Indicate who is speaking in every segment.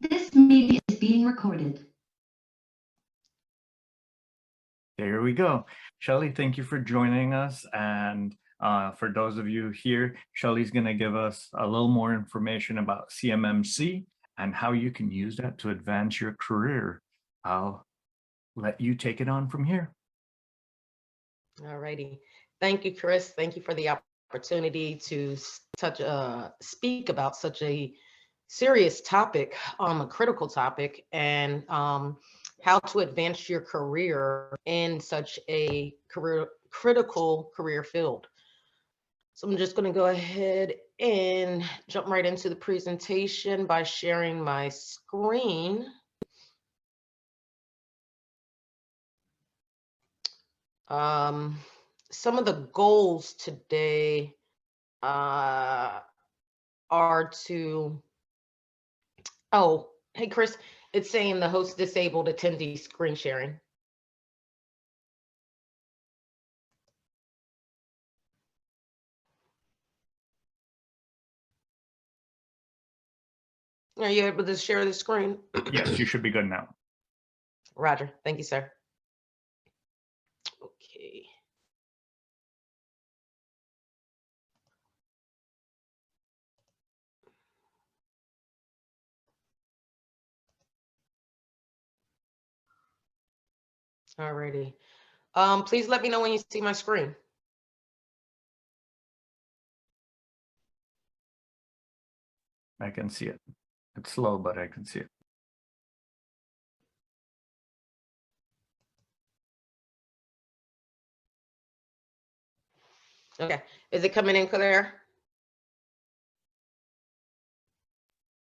Speaker 1: This meeting is being recorded.
Speaker 2: There we go. Shelly, thank you for joining us. And for those of you here, Shelly's going to give us a little more information about CMMC and how you can use that to advance your career. I'll let you take it on from here.
Speaker 3: All righty. Thank you, Chris. Thank you for the opportunity to speak about such a serious topic, a critical topic, and how to advance your career in such a critical career field. So I'm just going to go ahead and jump right into the presentation by sharing my screen. Some of the goals today are to, oh, hey, Chris, it's saying the host disabled attendee screen sharing. Are you able to share the screen?
Speaker 2: Yes, you should be good now.
Speaker 3: Roger. Thank you, sir. Okay. Alrighty. Please let me know when you see my screen.
Speaker 2: I can see it. It's slow, but I can see it.
Speaker 3: Okay. Is it coming in clear?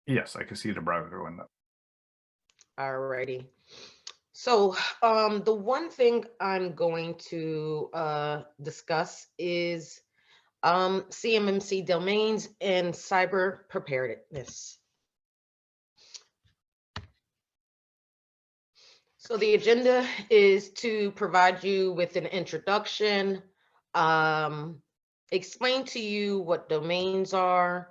Speaker 2: Yes, I can see the browser window.
Speaker 3: Alrighty. So the one thing I'm going to discuss is CMMC domains and cyber preparedness. So the agenda is to provide you with an introduction, explain to you what domains are,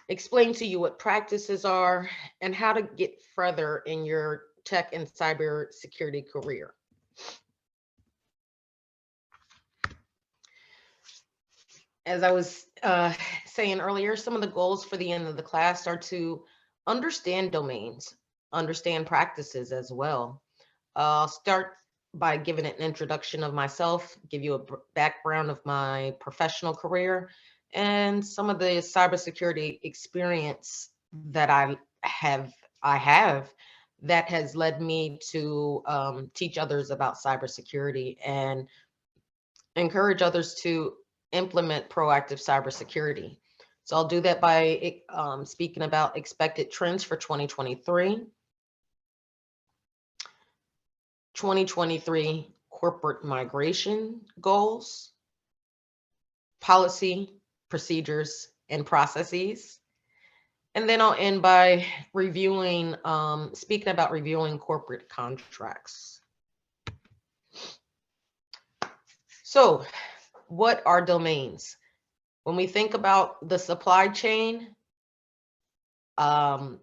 Speaker 3: explain to you what practices are, and how to get further in your tech and cyber security career. As I was saying earlier, some of the goals for the end of the class are to understand domains, understand practices as well. I'll start by giving an introduction of myself, give you a background of my professional career, and some of the cybersecurity experience that I have that has led me to teach others about cybersecurity and encourage others to implement proactive cybersecurity. So I'll do that by speaking about expected trends for 2023. 2023 corporate migration goals, policy, procedures, and processes. And then I'll end by reviewing, speaking about reviewing corporate contracts. So what are domains? When we think about the supply chain, when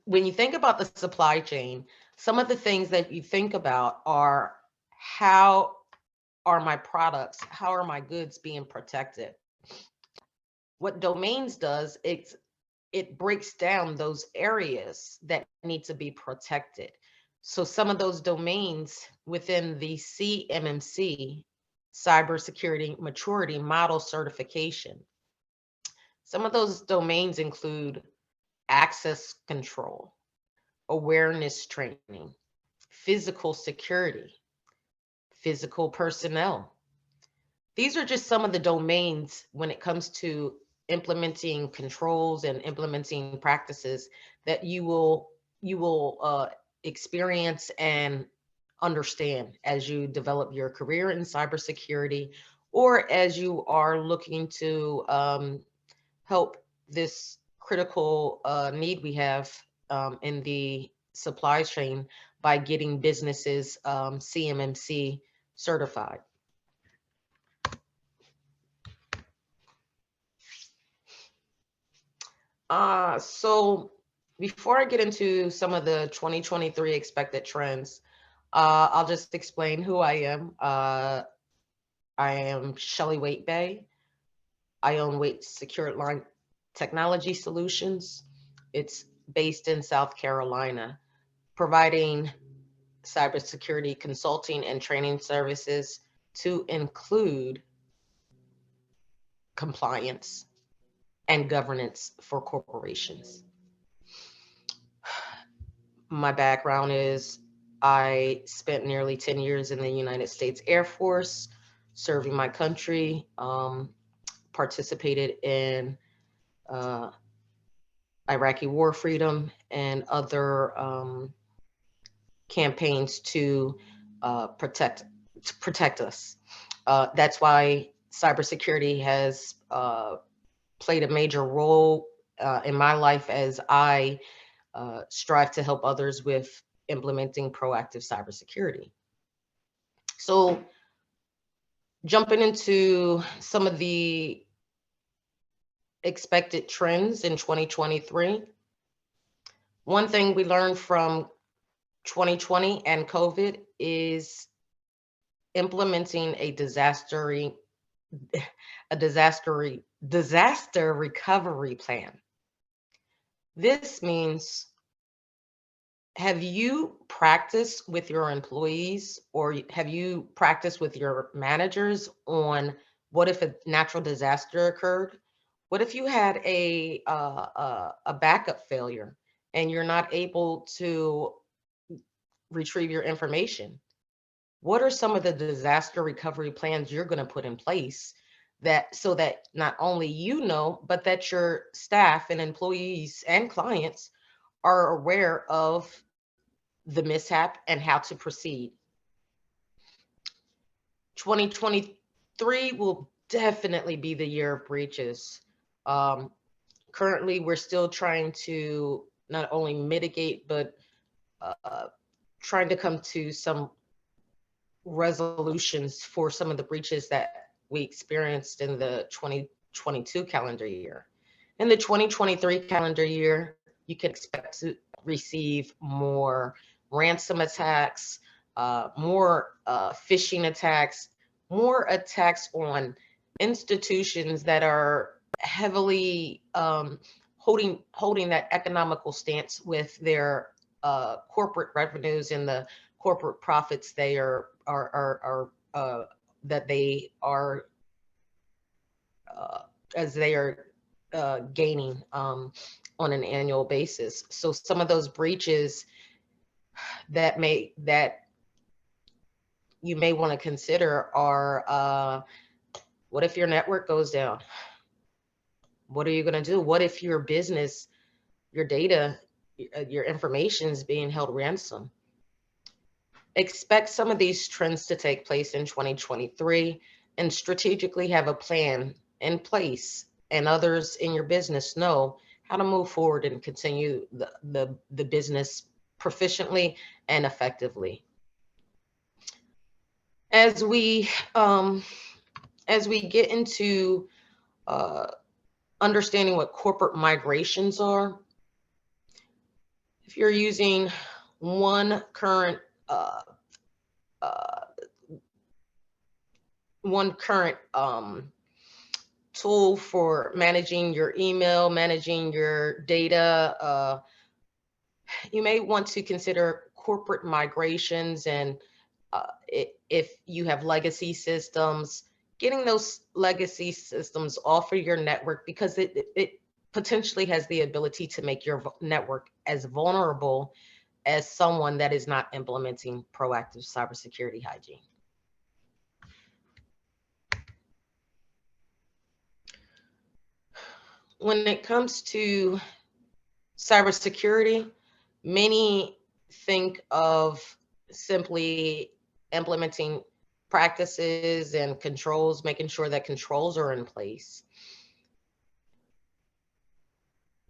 Speaker 3: you think about the supply chain, some of the things that you think about are how are my products, how are my goods being protected? What domains does, it breaks down those areas that need to be protected. So some of those domains within the CMMC, Cybersecurity Maturity Model Certification, some of those domains include access control, awareness training, physical security, physical personnel. These are just some of the domains when it comes to implementing controls and implementing practices that you will experience and understand as you develop your career in cybersecurity, or as you are looking to help this critical need we have in the supply chain by getting businesses CMMC certified. So before I get into some of the 2023 expected trends, I'll just explain who I am. I am Shelly Waite-Bey. I own Weight Secured Line Technology Solutions. It's based in South Carolina, providing cybersecurity consulting and training services to include compliance and governance for corporations. My background is I spent nearly 10 years in the United States Air Force serving my country, participated in Iraqi war freedom and other campaigns to protect us. That's why cybersecurity has played a major role in my life as I strive to help others with implementing proactive cybersecurity. So jumping into some of the expected trends in 2023, one thing we learned from 2020 and COVID is implementing a disaster recovery plan. This means, have you practiced with your employees or have you practiced with your managers on what if a natural disaster occurred? What if you had a backup failure and you're not able to retrieve your information? What are some of the disaster recovery plans you're going to put in place so that not only you know, but that your staff and employees and clients are aware of the mishap and how to proceed? 2023 will definitely be the year of breaches. Currently, we're still trying to not only mitigate, but trying to come to some resolutions for some of the breaches that we experienced in the 2022 calendar year. In the 2023 calendar year, you can expect to receive more ransom attacks, more phishing attacks, more attacks on institutions that are heavily holding that economical stance with their corporate revenues and the corporate profits they are that they are as they are gaining on an annual basis. So some of those breaches that you may want to consider are what if your network goes down? What are you going to do? What if your business, your data, your information is being held ransom? Expect some of these trends to take place in 2023 and strategically have a plan in place, and others in your business know how to move forward and continue the business proficiently and effectively. As we get into understanding what corporate migrations are, if you're using one current tool for managing your email, managing your data, you may want to consider corporate migrations. And if you have legacy systems, getting those legacy systems off of your network, because it potentially has the ability to make your network as vulnerable as someone that is not implementing proactive cybersecurity hygiene. When it comes to cybersecurity, many think of simply implementing practices and controls, making sure that controls are in place.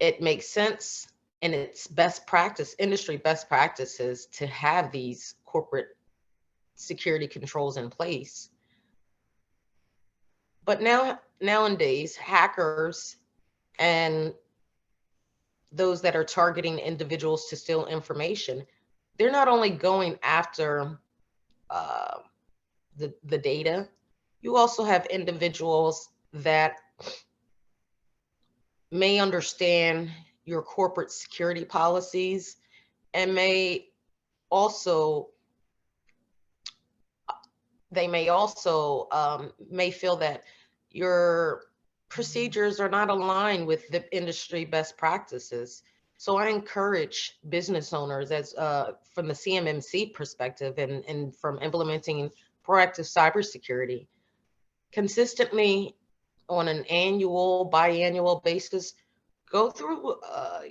Speaker 3: It makes sense, and it's best practice, industry best practices, to have these corporate security controls in place. But nowadays, hackers and those that are targeting individuals to steal information, they're not only going after the data, you also have individuals that may understand your corporate security policies and may also may feel that your procedures are not aligned with the industry best practices. So I encourage business owners, as from the CMMC perspective and from implementing proactive cybersecurity, consistently on an annual, biannual basis, go through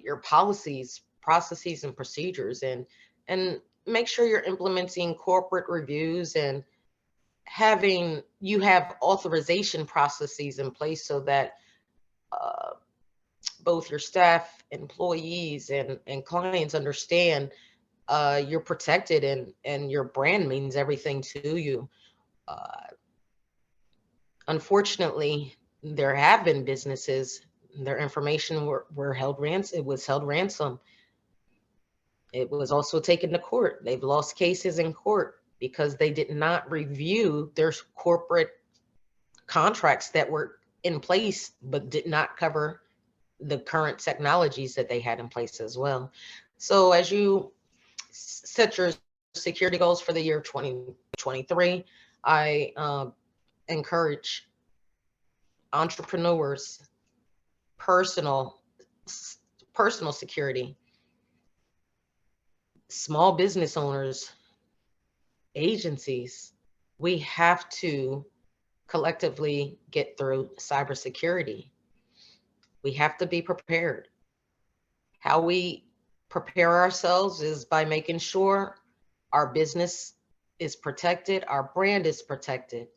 Speaker 3: your policies, processes, and procedures, and make sure you're implementing corporate reviews and you have authorization processes in place so that both your staff, employees, and clients understand you're protected and your brand means everything to you. Unfortunately, there have been businesses, their information were held ransom. It was held ransom. It was also taken to court. They've lost cases in court because they did not review their corporate contracts that were in place, but did not cover the current technologies that they had in place as well. So as you set your security goals for the year 2023, I encourage entrepreneurs, personal security, small business owners, agencies, we have to collectively get through cybersecurity. We have to be prepared. How we prepare ourselves is by making sure our business is protected, our brand is protected.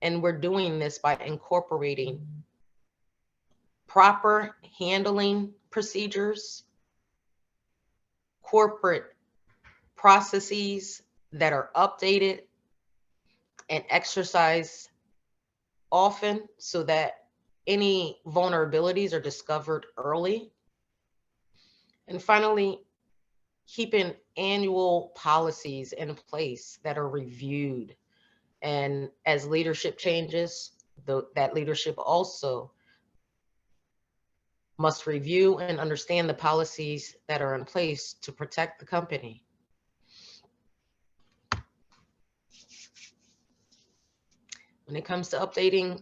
Speaker 3: And we're doing this by incorporating proper handling procedures, corporate processes that are updated and exercised often so that any vulnerabilities are discovered early. And finally, keeping annual policies in place that are reviewed. And as leadership changes, that leadership also must review and understand the policies that are in place to protect the company. When it comes to updating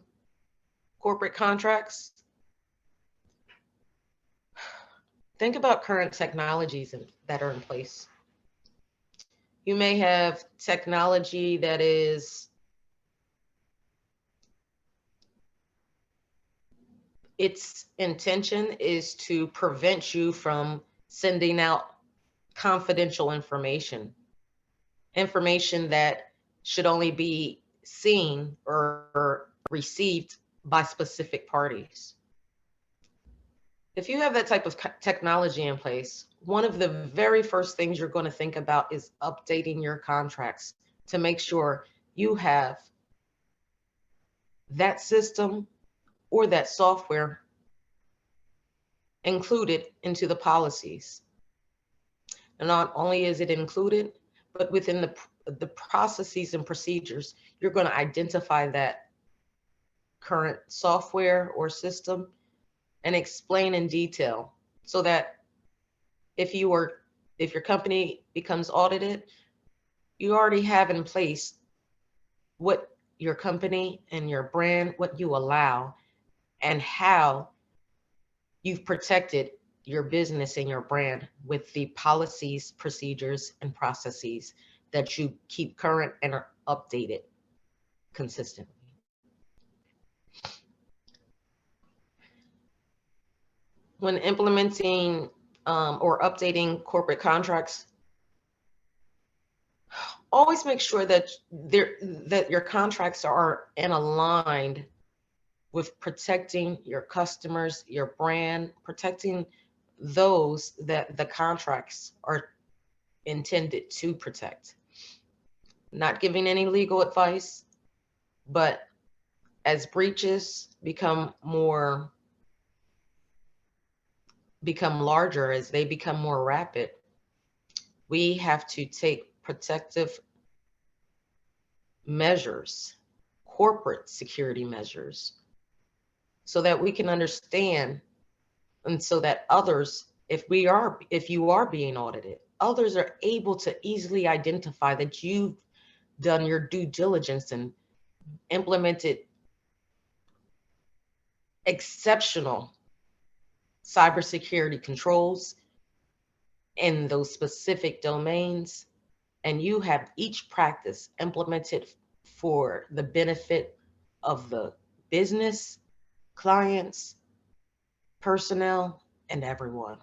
Speaker 3: corporate contracts, think about current technologies that are in place. You may have technology that is its intention is to prevent you from sending out confidential information that should only be seen or received by specific parties. If you have that type of technology in place, one of the very first things you're going to think about is updating your contracts to make sure you have that system or that software included into the policies. And not only is it included, but within the processes and procedures, you're going to identify that current software or system and explain in detail so that if your company becomes audited, you already have in place what your company and your brand, what you allow, and how you've protected your business and your brand with the policies, procedures, and processes that you keep current and are updated consistently. When implementing or updating corporate contracts, always make sure that your contracts are aligned with protecting your customers, your brand, protecting those that the contracts are intended to protect. Not giving any legal advice, but as breaches become more become larger, as they become more rapid, we have to take protective measures, corporate security measures, so that we can understand, and so that others, if you are being audited, others are able to easily identify that you've done your due diligence and implemented exceptional cybersecurity controls in those specific domains, and you have each practice implemented for the benefit of the business, clients, personnel, and everyone.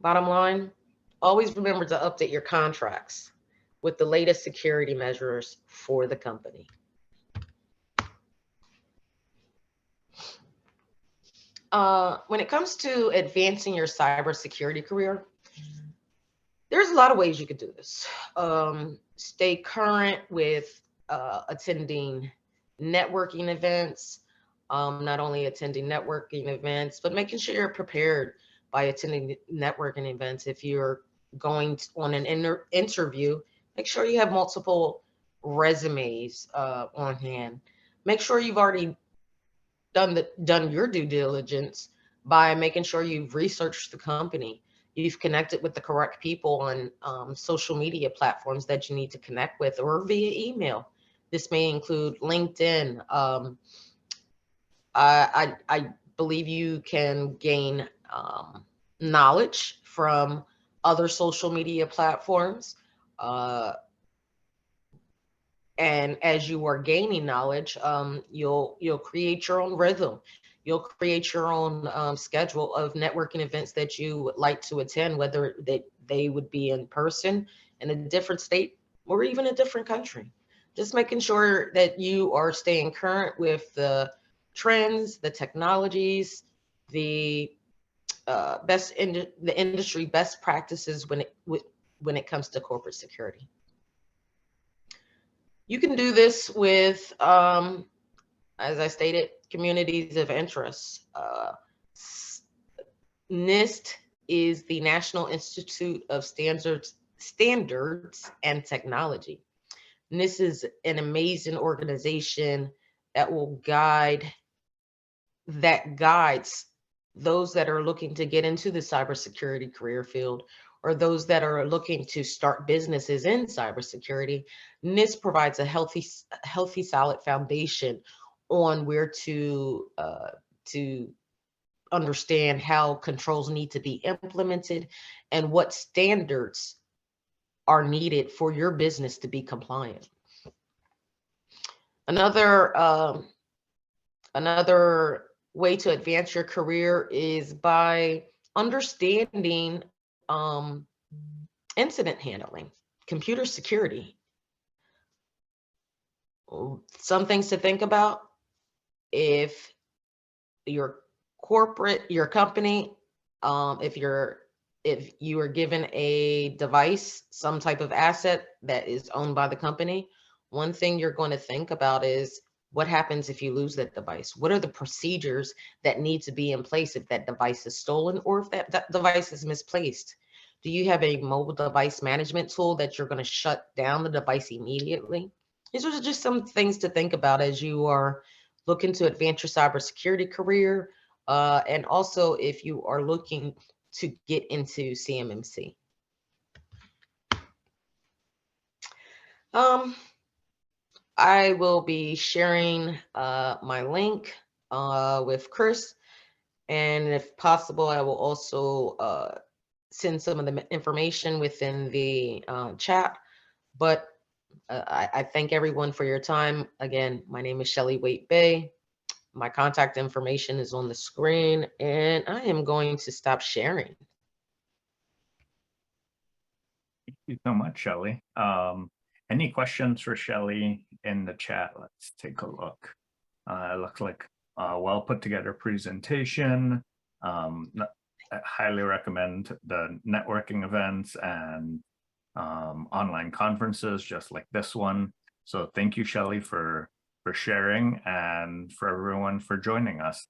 Speaker 3: Bottom line, always remember to update your contracts with the latest security measures for the company. When it comes to advancing your cybersecurity career, there's a lot of ways you could do this. Stay current with attending networking events, not only attending networking events, but making sure you're prepared by attending networking events. If you're going on an interview, make sure you have multiple resumes on hand. Make sure you've already done your due diligence by making sure you've researched the company. You've connected with the correct people on social media platforms that you need to connect with, or via email. This may include LinkedIn. I believe you can gain knowledge from other social media platforms. And as you are gaining knowledge, you'll create your own rhythm. You'll create your own schedule of networking events that you would like to attend, whether they would be in person in a different state or even a different country. Just making sure that you are staying current with the trends, the technologies, the the industry best practices when it comes to corporate security. You can do this with, as I stated, communities of interest. NIST is the National Institute of Standards and Technology. NIST is an amazing organization that guides those that are looking to get into the cybersecurity career field, or those that are looking to start businesses in cybersecurity. NIST provides a healthy, solid foundation on where to understand how controls need to be implemented and what standards are needed for your business to be compliant. Another way to advance your career is by understanding incident handling, computer security. Some things to think about: if your company, if you are given a device, some type of asset that is owned by the company, one thing you're going to think about is, what happens if you lose that device? What are the procedures that need to be in place if that device is stolen, or if that device is misplaced? Do you have a mobile device management tool that you're going to shut down the device immediately? These are just some things to think about as you are looking to advance your cybersecurity career, and also if you are looking to get into CMMC. I will be sharing my link with Chris, and if possible, I will also send some of the information within the chat. But I thank everyone for your time. Again, my name is Shelly Waite-Bey. My contact information is on the screen, and I am going to stop sharing.
Speaker 2: Thank you so much, Shelly. Any questions for Shelly in the chat? Let's take a look. It looks like a well put together presentation. I highly recommend the networking events and online conferences just like this one. So thank you, Shelly, for sharing, and for everyone for joining us.